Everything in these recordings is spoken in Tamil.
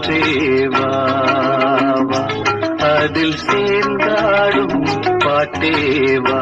காற்றேவா அதில் சேர்ந்தாடும் பாட்டேவா.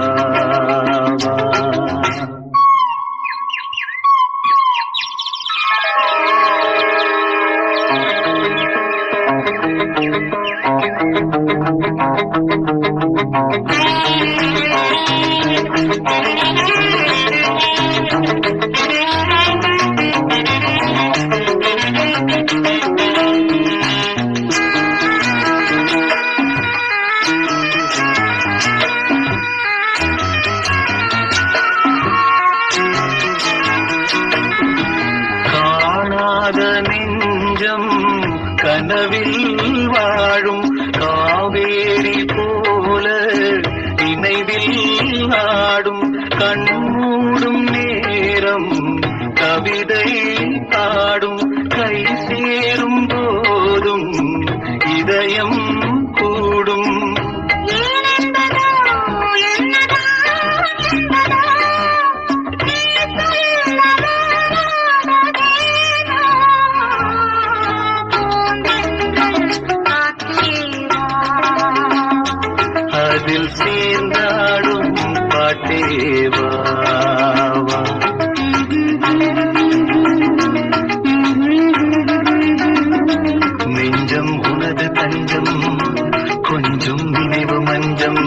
காணாத நெஞ்சம் கனவில் வாழும் காவேரி போல நினைவில் ஆடும் கண்மூடும் நேரம் கவிதை ஆடும் கை சேரும் போதும் இதயம் கூடும். அதில் சேர்ந்தாடும் பாட்டேவா. நெஞ்சம் உனது தஞ்சம் கொஞ்சம் நினைவு மஞ்சம்.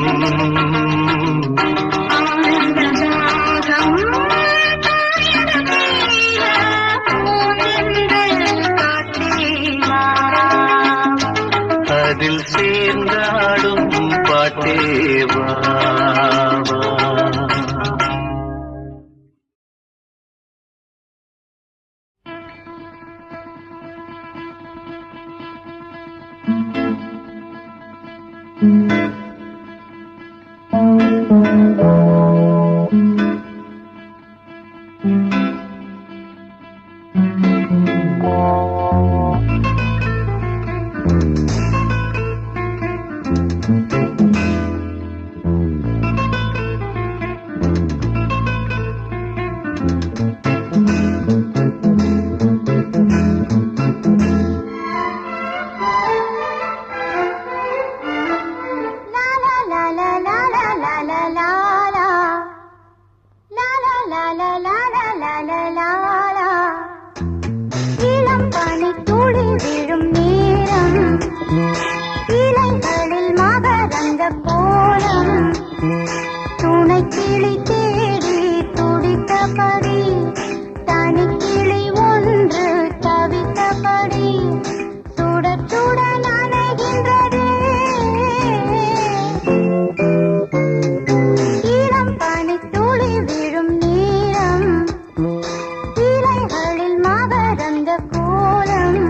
அதில் சேர்ந்தாடும் பாட்டேவா. இலைகளில் மகரந்த கோலம் துணை கிளி தேடி துடித்தபடி தனிக்கிளி ஒன்று தவித்தபடி சுட சுட நனைகின்றது. இளம் பனி துளி விழும் நேரம் இலைகளில் மகரந்த கோலம்.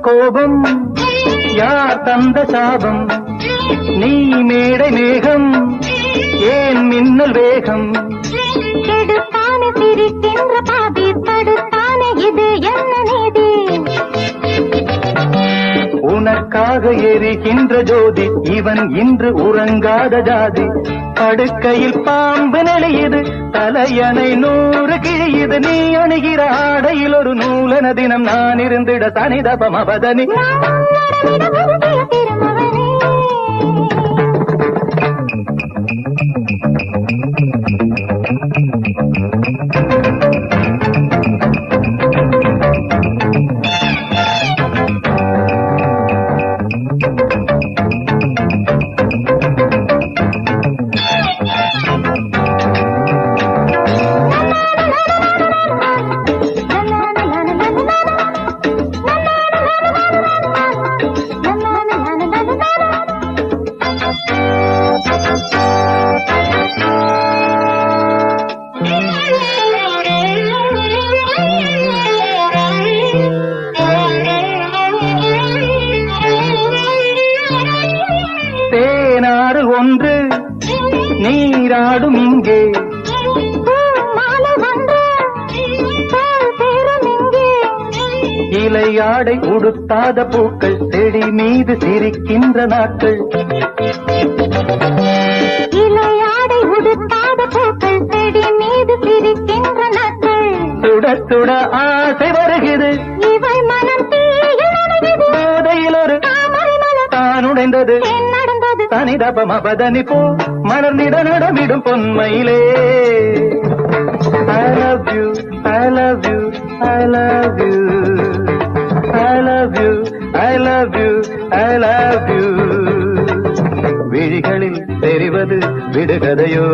கோபம் யார் தந்த சாபம் நீ மேடை மேகம் ஏன் மின்னல் வேகம் கெடுத்தான சிரிக்கின்ற பாதி தடுத்தான இது என்ன நீதி உனக்காக எரிகின்ற ஜோதி இவன் இன்று உறங்காத ஜாதி படுக்கையில் பாம்பு நெளியுது தலையணை 100 கிழியுது நீ அணுகிற ஆடையில் ஒரு நூலன தினம் நான் இருந்திட தனிதபம் அவதனி la la ஆறு ஒன்று நீராடும் இங்கே மாலை ஒன்று சேரும் இங்கே இலையாடை உடுத்தாத பூக்கள் செடி மீது சிரிக்கின்ற நாட்கள் இலையாடை உடுத்தாத பூக்கள் செடி மீது சிரிக்கின்ற நாட்கள் சுட சுட ஆசை வருகிறது இவை மனம் தீயில் போதையில் ஒரு தாமரை மலர் தான் உடைந்தது நடந்தது தனிதப மபதனி போ மலர்ந்திட நடமிடும் பொன்மையிலே I love you, I love you, I love you, I love you, I love you, I love you. விழிகளில் தெரிவது விடுகதையோ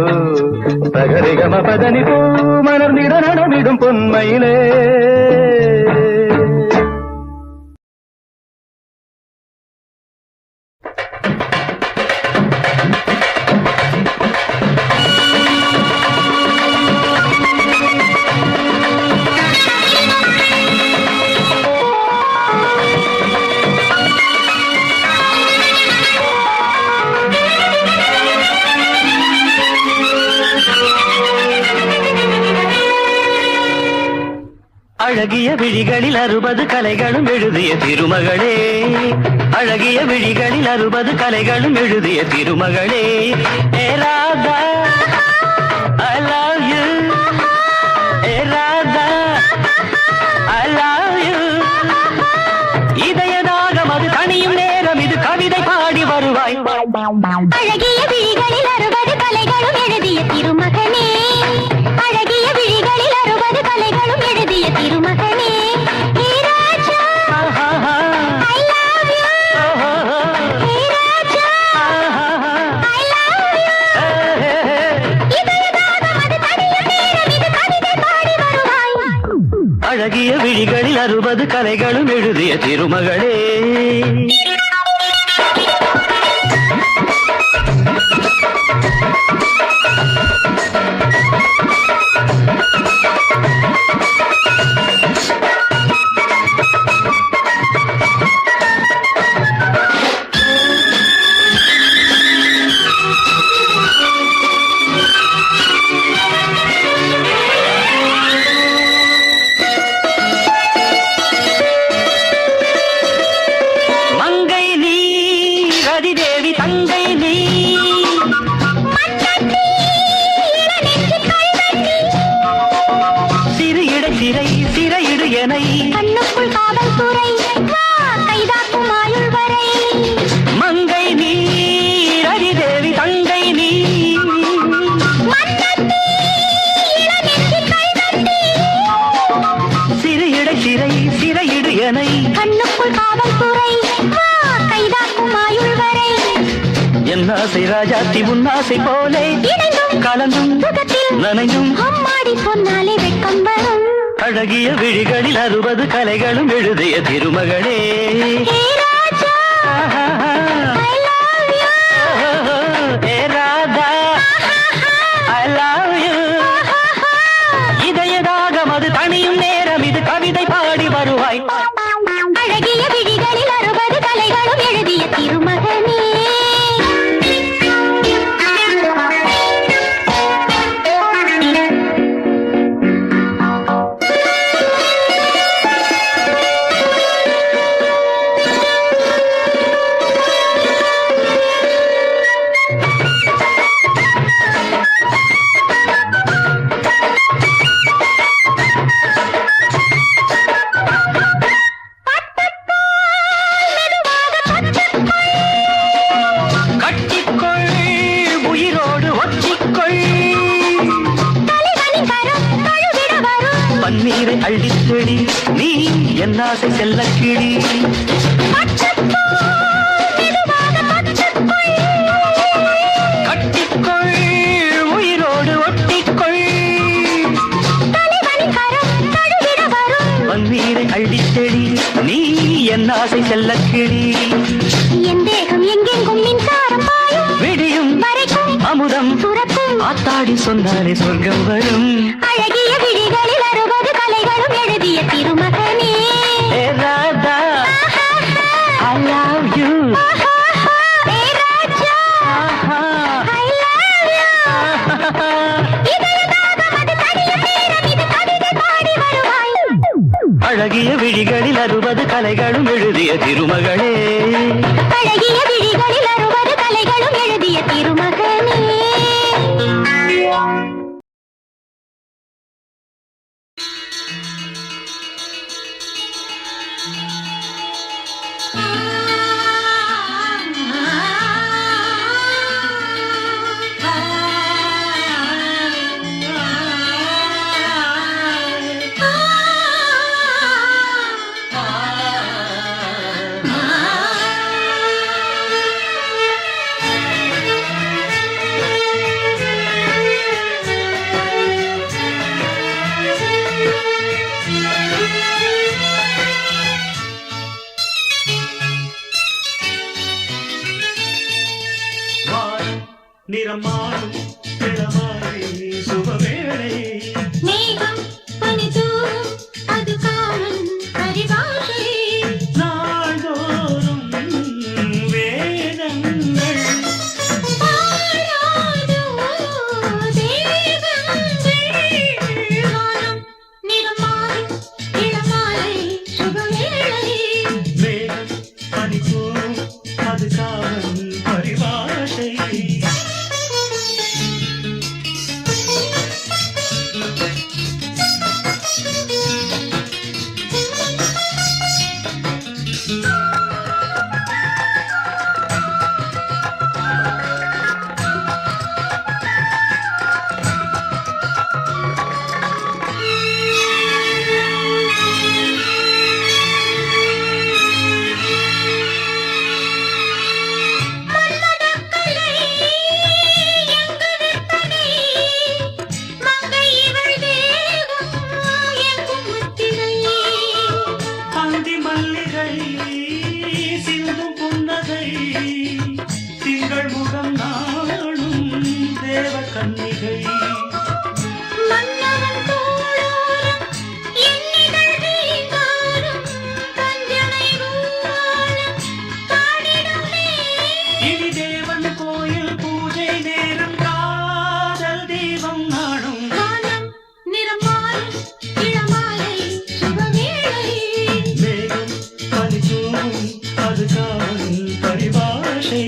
சகரிகம பதனி போ மலர்ந்திட நடமிடும் பொன்மையிலே அழகிய விழிகளில் 60 கலைகளும் எழுதிய திருமகளே அழகிய விழிகளில் 60 கலைகளும் எழுதிய திருமகளே ஏ Radha I love you A Radha I love you இதயதாகம் அது தனியும் நேரம் இது கவிதை பாடி வருவாய் அழகிய விழிகளில் 60 கலைகளும் எழுதிய திருமகனே அழகிய விழிகளில் 60 கலைகளும் எழுதிய திருமகனே ஹே ராஜா I love you hey Raja I love you இதயதாகம் அது தனியும் நேரம் இது கவிதை பாடி வருவாய் அழகிய விழிகளில் 60 கலைகளும் எழுதிய திருமகளே கண்ணுக்குள் காதல் துறை கைதாக்கும் ஆயுள் வரை மங்கை நீ ரதிதேவி தங்கை நீ சிறையிடை சிறையிடு எனை கண்ணுக்குள் காதல் துறை கைதாக்கும் ஆயுள் வரை என் ஆசை ராஜாத்தி உன்னாசை போலே கலந்தும் நனைந்தும் அம்மாடி சொன்னாலே வெட்கம் வரும் அழகிய விழிகளில் 60 கலைகளும் எழுதிய திருமகளே ஹே ராஜா I love you A Radha I love you இதயதாகம் அது தனியும் நேரம் இது கவிதை பாடி வருவாய் அழகிய விழிகளில் 60 கலைகளும் எழுதிய திருமகனே பன்னீரை அள்ளித்தெளி நீ என் ஆசை செல்லக்கிளி கட்டிக்கொள் உயிரோடு ஒட்டிக்கொள் பன்னீரை அள்ளித்தெளி நீ என் ஆசை செல்லக்கிளி என் தேகம் எங்கெங்கும் மின்சாரம் பாயும் விடியும் வரைக்கும் அமுதம் சுரக்கும் ஆத்தாடி சொன்னாலே சொர்க்கம் வரும் அழகிய விழிகளில் 60 கலைகளும் எழுதிய திருமகனே ஏ ராதா I love you ஹே ராஜா கலைகளும் எழுதிய திருமகளே. அழகிய விழிகளில் 60 கலைகளும் எழுதிய திருமகனே. நிறமாடும் இளமாலை சுபவேளை மேகம் பனிதூரும் அது காமன் பரிபாஷை. நாள்தோறும் வேதங்கள் பாடாதோ தேவங்கள். வானம் நிறமாறும் இளமாலை சுபவேளை. மேகம் பனிதூரும் அது காவல் பரிபாஷை. அந்தி மல்லிகை சிந்தும் புன்னகை திங்கள் முகம் நாளும் தேவ கன்னிகை. மன்னவன் தோளோரம் எண்ணிதழ் வீங்காரும் கஞ்சனை ஊர்வலம் பாடிடுமே. இனி தேவன் கோயில் பூஜை நேரம் காதல் தீபம் நாடும். வானம் நிறமாறும் இளமாலை சுபவேளை. மேகம் பனிதூரும் அது காவல் பரிபாஷை.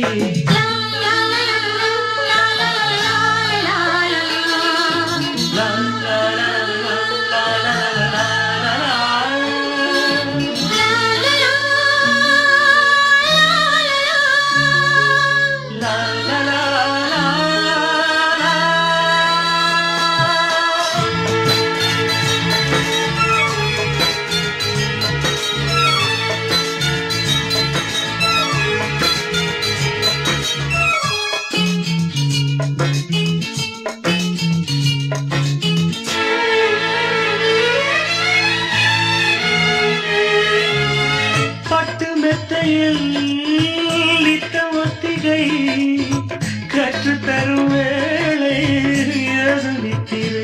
லா லா லா லா லா லா. லா, லா, லா, லா, லா, லா, லா, லா, லா. La la la la la. பட்டு மெத்தையில் இட்ட ஒத்திகை கற்று தரும் வேளை அது நித்திரை.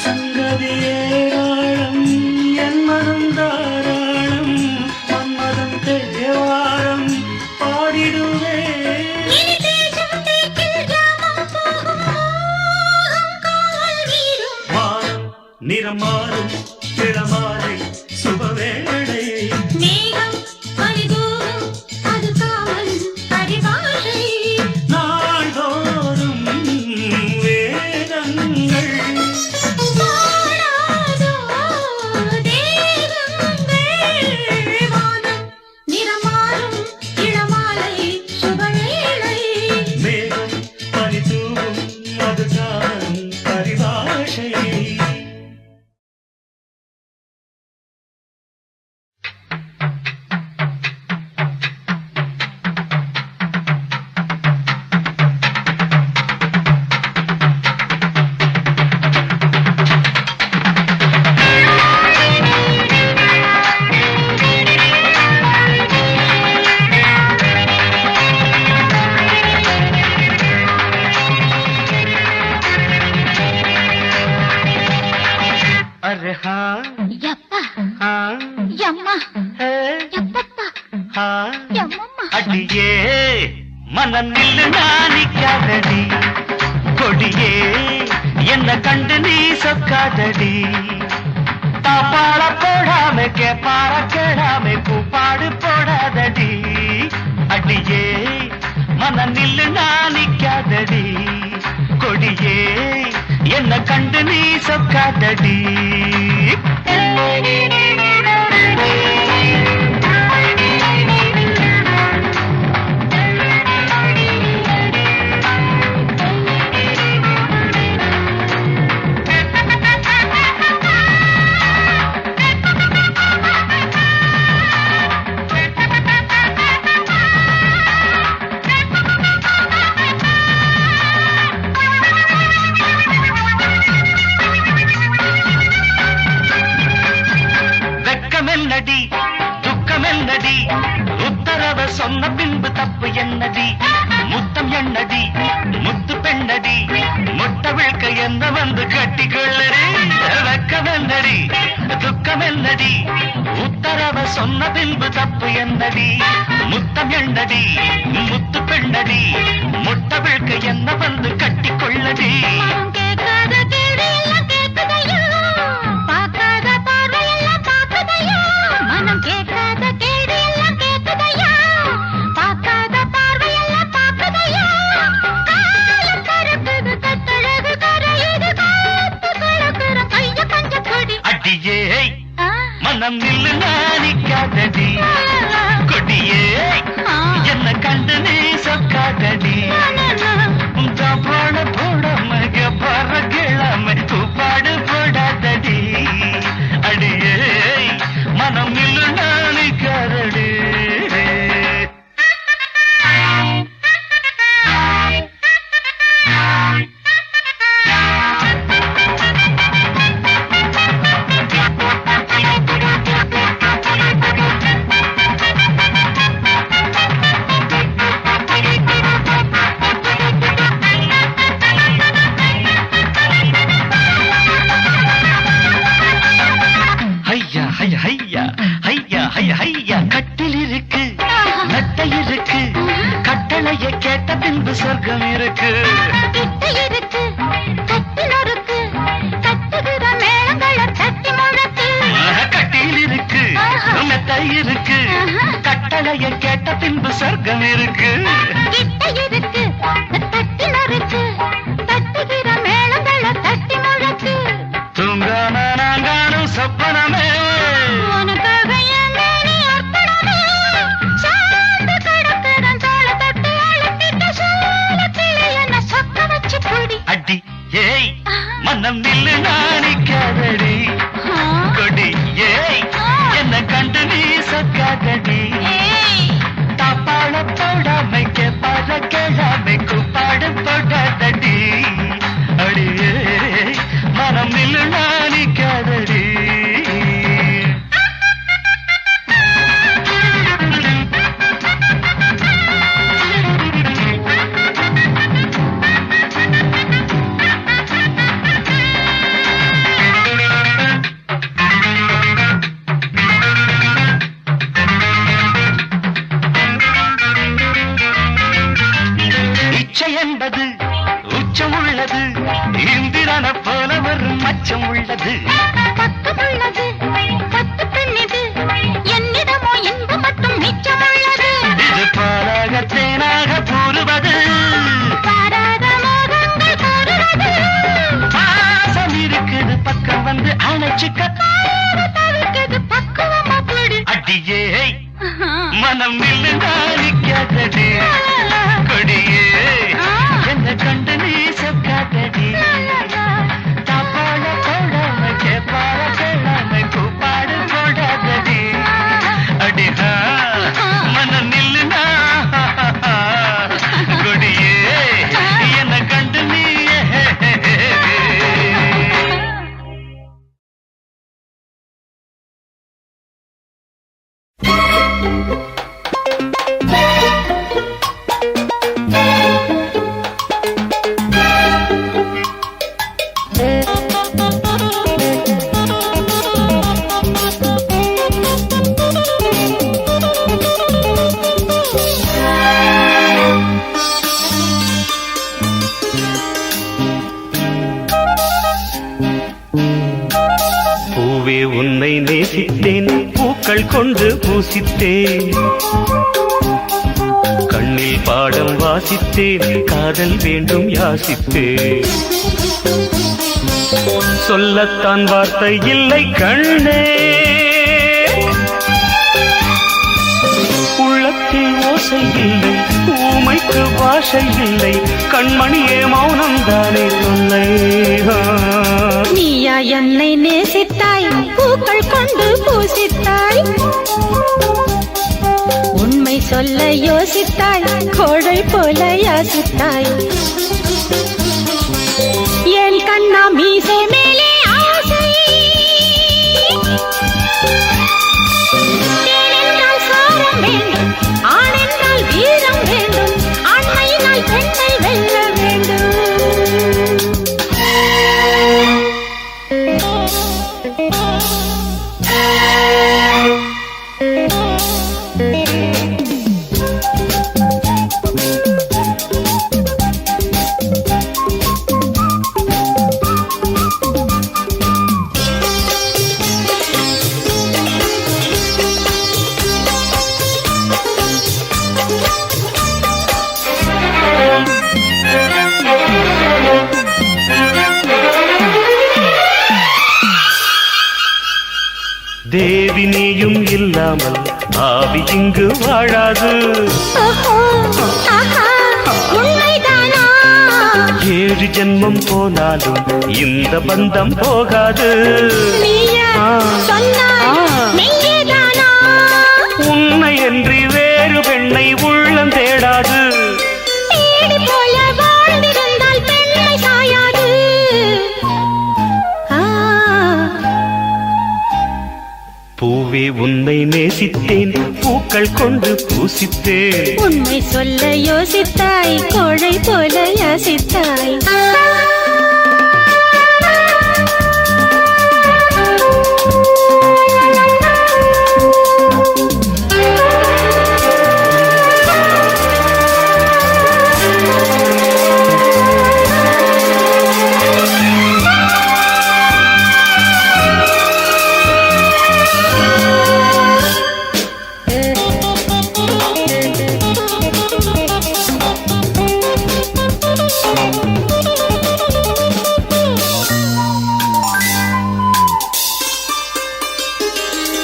சங்கதி ஏராளம் என் மனம் தாராளம் மன்மதம் தேவாரம் பாடிடுவே. வானம் நிறமாறும் இளமாலை சுபவேளை. மேகம் பனிதூரும் அது காவல் பரிபாஷை. நாள்தோறும் வேதங்கள் பாடாதோ தேவங்கள். வானம் நிறமாறும் இளமாலை சுபவேளை. மேகம் பனிதூரும் அது காவல் பரிபாஷை. अरे हाँ ಯಪ್ಪ हाँ ಯಮ್ಮ है ಯಪ್ಪಪ್ಪ हाँ ಯಮ್ಮಮ್ಮ. அடியே மனம் நில்லு நாணிக்காதடி கொடியே என்ன கண்டு நீ சொக்காதடி தாப்பாள போடாம கேப்பார கேடாம கூப்பாடு போடாதடி அடியே மனம் நில்லு நாணிக்காதடி கொடியே என்ன கண்டு நீ சொக்காதடி என்னடி துக்கம் என்னடி உத்தரவ சொன்ன பின்பு தப்பு என்னடி முத்தம் என்னடி முத்து பெண்ணடி முட்ட விழ்க்க என்ன வந்து கட்டிக்கொள்ளடி வெக்கம் என்னடி துக்கம் என்னடி உத்தரவ சொன்ன பின்பு தப்பு என்னடி முத்தம் என்னடி முத்து பெண்ணடி முட்ட விழ்க்க என்ன வந்து கட்டிக்கொள்ளடி மனம் கேட்காத கேடு எல்லாம் கேட்குதையா பார்க்காத பார்வையெல்லாம் பார்க்குதையா காலம் கருக்குது கட்டழகு கரையுது காத்து கலக்குற கைய கஞ்ச கொடி அடியே மனம் நில்லு நாணிக்காதடி கொடியே என்ன கண்டு நீ சொக்காதடி பாட போடாம பற கிழமை கூப்பாடு போடாதடி அடியே மனம் நில்லு நாணிக்காதடி கட்டில் இருக்கு நட்டை இருக்கு கட்டளைய கேட்ட பின்பு சொர்க்கம் இருக்கு இருக்கு கட்டில் இருக்கு கட்டுகிற மேளங்களை தட்டி முழக்கு கட்டில் இருக்கு நட்டை இருக்கு கட்டளைய கேட்ட பின்பு சொர்க்கம் இருக்கு இருக்கு கட்டில் இருக்கு கட்டுகிற மேளங்களை தட்டி முழக்கு தூங்காம நான் காணும் சொப்பனமே அடி ஏய் மனம் நில்லு நாணிக்காதடி கொடி ஏய் என்ன கண்டு நீ சொக்காதடி தாப்பாள போடாமை கேப்பாட கேளாமை கூப்பாடு போடாதடி அடியே மனம் நில்லு நாணிக்காதடி என்பது உச்சம் உள்ளது இந்திரன போல ஒரு மச்சம் உள்ளது பக்கம் உள்ளது பத்து பெண்ணிது என்னிடமோ இன்பு மட்டும் மிச்சம் உள்ளது இது பாலாக தேனாக கூறுவது பாராத மோகங்கள் கூறுவது பாசம் இருக்குது பக்கம் வந்து அணைச்சுக்க தவிர்க்கிறது பக்குவமா பிடி அடியே மனம் நில்லு நாணிக்காதடி கொடியே என்ன கண்டு நீ சொக்காதடி தாப்பாள போடாம கேப்பார கேளாம கூப்பாடு போடாதடி அடிஹா உன்னை நேசித்தேன் பூக்கள் கொண்டு பூசித்தேன் கண்ணில் பாடம் வாசித்தேன் காதல் வேண்டும் யாசித்தேன் சொல்லத்தான் வார்த்தை இல்லை கண்ணே உள்ளத்தில் ஓசை இல்லை ஊமைக்கு பாஷை இல்லை கண்மணியே மௌனம் தானே சொல்லை நீயா என்னை நேசித்தாய் பூக்கள் கொண்டு பூசித்தாய் உண்மை சொல்ல யோசித்தாய் கோழை போல யாசித்தாய் என் கண்ணா மீசை மேலே ஆசை தேனென்றால் சாரம் வேண்டும் ஆணென்றால் வீரம் வேண்டும் ஆண்மையினால் பெண்ணை வெல்ல வேண்டும் தேவி நீயும் இல்லாமல் ஆவி இங்கு வாழாது உண்மைதானா ஏழு ஜென்மம் போனாலும் இந்த பந்தம் போகாது நீயா சொன்னாய் மெய்யேதானா உன்னை என்று வேறு பெண்ணை உள்ளம் தேடாது தேடி போல வாழ்ந்திருந்தால் பெண்மை சாயாது பூவே உன்னை நேசித்தேன் பூக்கள் கொண்டு பூசித்தேன் உண்மை சொல்ல யோசித்தாய் கோழை போல யாசித்தாய்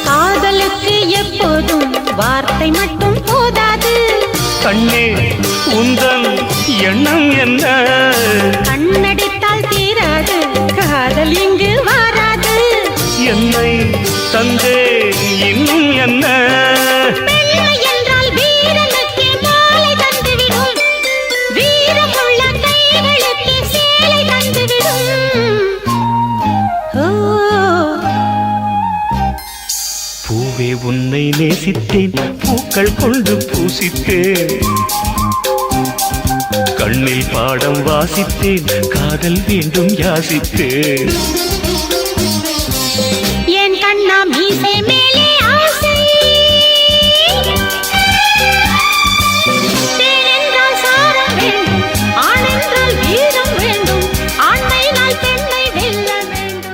காதலுக்கு எப்போதும் வார்த்தை மட்டும் போதாது கண்ணே உந்தன் எண்ணம் என்ன கண்ணடித்தால் தீராது காதல் இங்கு வாராது என்னை தந்தே இன்னும் என்ன பெண்மை என்றால் வீரனுக்கு மாலை தந்துவிடும் வீரமுள்ள கைகளுக்கு சேலை தந்துவிடும் பூவே உன்னை நேசித்தேன் பூக்கள் கொண்டு பூசித்தேன் கண்ணில் பாடம் வாசித்தேன் காதல் வேண்டும் யாசித்தேன் என் கண்ணா மீசை மேலே ஆசை தேனென்றால் சாரம் வேண்டும் ஆணென்றால் வீரம் வேண்டும் ஆண்மையினால் பெண்ணை வெல்ல வேண்டும்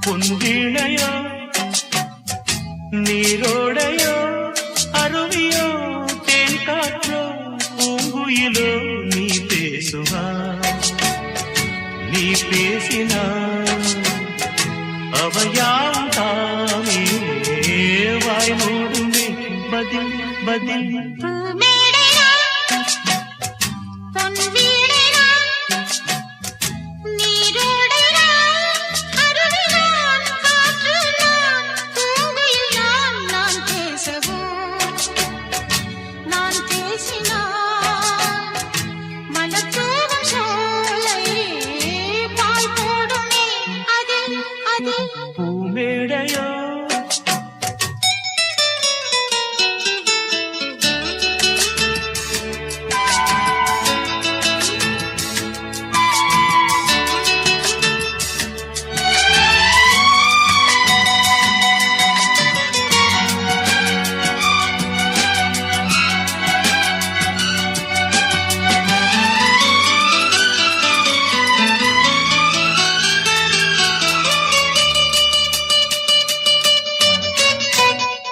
பொன்வீணையோ நீரோடையோ அருவியோ தேன் காற்றோ பூங்குயிலோ நீ பேசுவா நீ பேசினா அவையாம் தாமே வாய் மூடுமே பதில் பதில் பூமேடையா பொன் வீடையா நீரோடையா அருவிதான் காற்று நான் பூங்குயில் நான் பேசவோ நான் பேசினான் மலத்தூவும் சோலை பால் போடுமே அதில் அதில் பூமேடையோ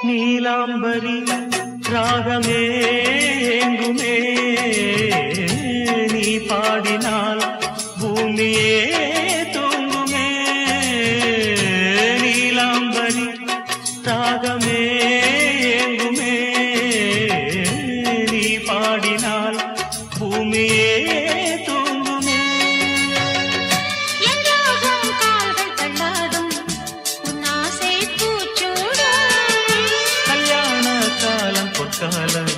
நீலாம்பரி ராகமே எங்குமே நீ பாடினால் பூமியே தூங்குமே நீலாம்பரி ராகமே எங்குமே நீ பாடினால் பூமியே தூங்குமே எங்கோகம் கால்கள் தள்ளாடும் உன் ஆசை பூச்சூடும் கல்யாண காலம் பொற்காலம்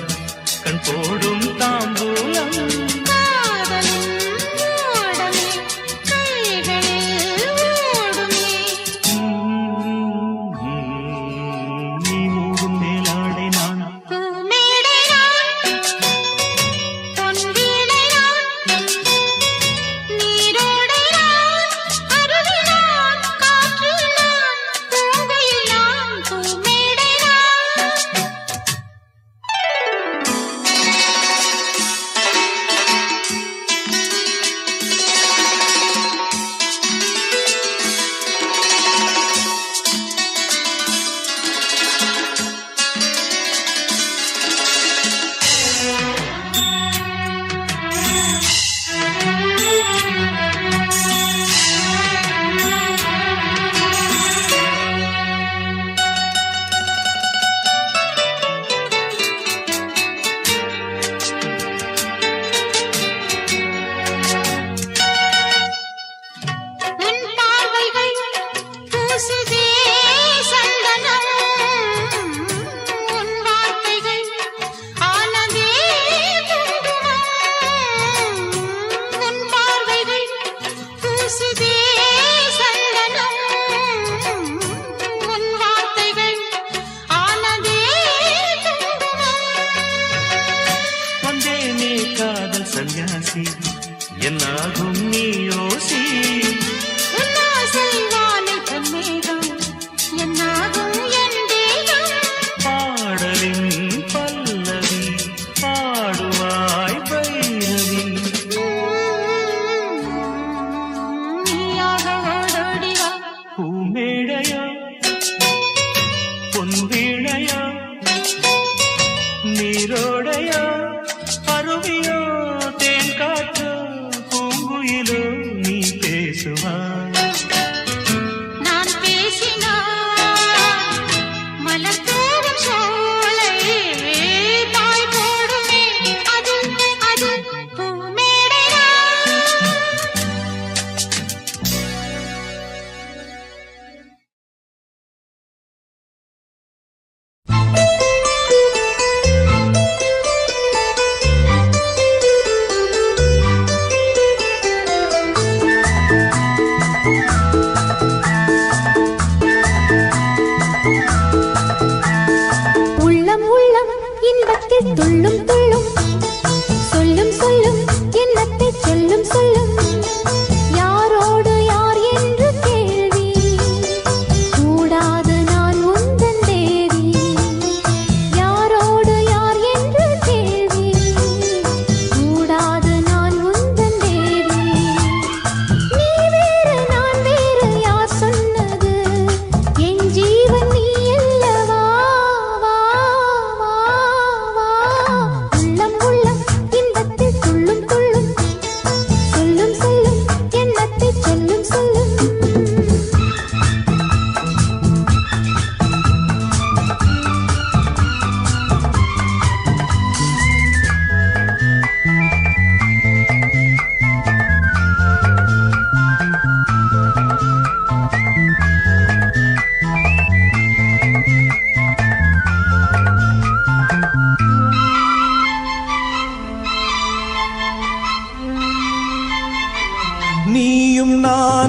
கண் போடும் தாம்பூலம் காதலும் ஓடமே கைகளில் ஓடுமே நீ மூடும் மேலாடை நான் பூமேடையா பொன் வீடையா நீரோடையா அருவிதான் காற்று நான் பூங்குயில் நான் பூமேடையா உன் பார்வைகள் பூசுதே சந்தனம் உன் வார்த்தைகள் ஆனதே குங்குமம் உன் பார்வைகள் பூசுதே சந்தனம் உன் வார்த்தைகள் ஆனதே குங்குமம் வந்தேனே காதல் சன்னியாசி என்னாகும் நீ யோசி உன்னாசை வானை தன்மேகம் என்னாகும் என் தேகம் பாடலின் பல்லவி பாடுவாய் பைரவி நீயாக ஓடோடிவா பூமேடையோ பொன்வீணையோ நீரோடையோ அருவியோ தேன் காற்றோ பூங்குயிலோ நீ பேசுவாய் நான் பேசினான் மலத்தூவும் சோலை பால் போடுமே அது அது பூமேடையா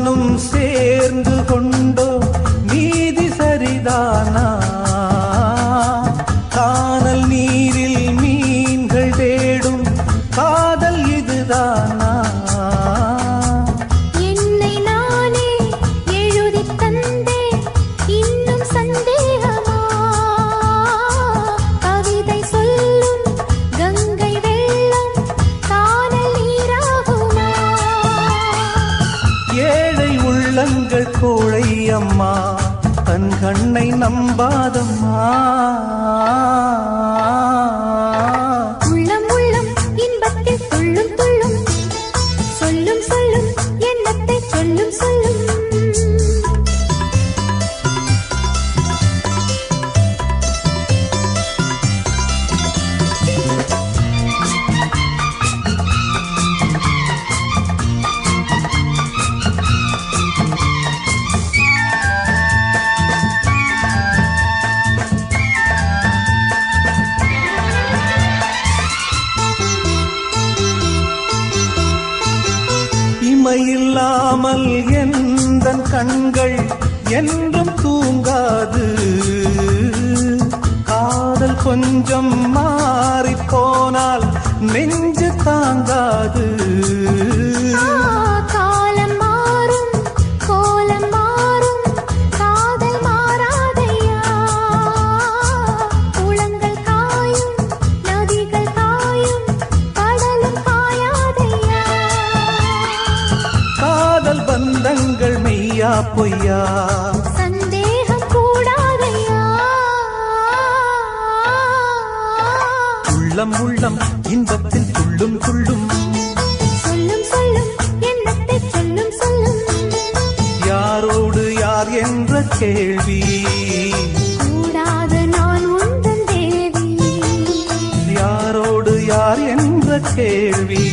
நானும் சேர்ந்து கொண்டோ நீதி சரிதானா? கானல் நீரில் மீன்கள் தேடும் காதல் இதுதானா? என்னை நானே எழுதித் தந்தேன், இன்னும் சந்தேகமா? கவிதை சொல்லும் கங்கை வெள்ளம் கானல் நீராகுமா? ஏழை உள்ளங்கள் கோழை அம்மா, தன் கண்ணை நம்பாதம்மா. உள்ளம் உள்ளம் இன்பத்தில் துள்ளும் துள்ளும், சொல்லும் சொல்லும் எண்ணத்தை சொல்லும் சொல்லும். இமையில்லாமல் எந்தன் கண்கள் என்றும் தூங்காது. காதல் கொஞ்சம் மாறிப் போனால் நெஞ்சு தாங்காது. காலம் மாறும் கோலம் மாறும், காதல் மாறாதையா? குளங்கள் காயும் நதிகள் காயும், கடலும் காயாதையா? காதல் பந்தங்கள் மெய்யா பொய்யா? சந்தேகம் கூடாதையா? உள்ளம் உள்ளம் இன்பத்தில் துள்ளும் துள்ளும், சொல்லும் சொல்லும் எண்ணத்தை சொல்லும் சொல்லும். யாரோடு யார் என்ற கேள்வி கூடாது நான் உந்தன் தேவி. யாரோடு யார் என்ற கேள்வி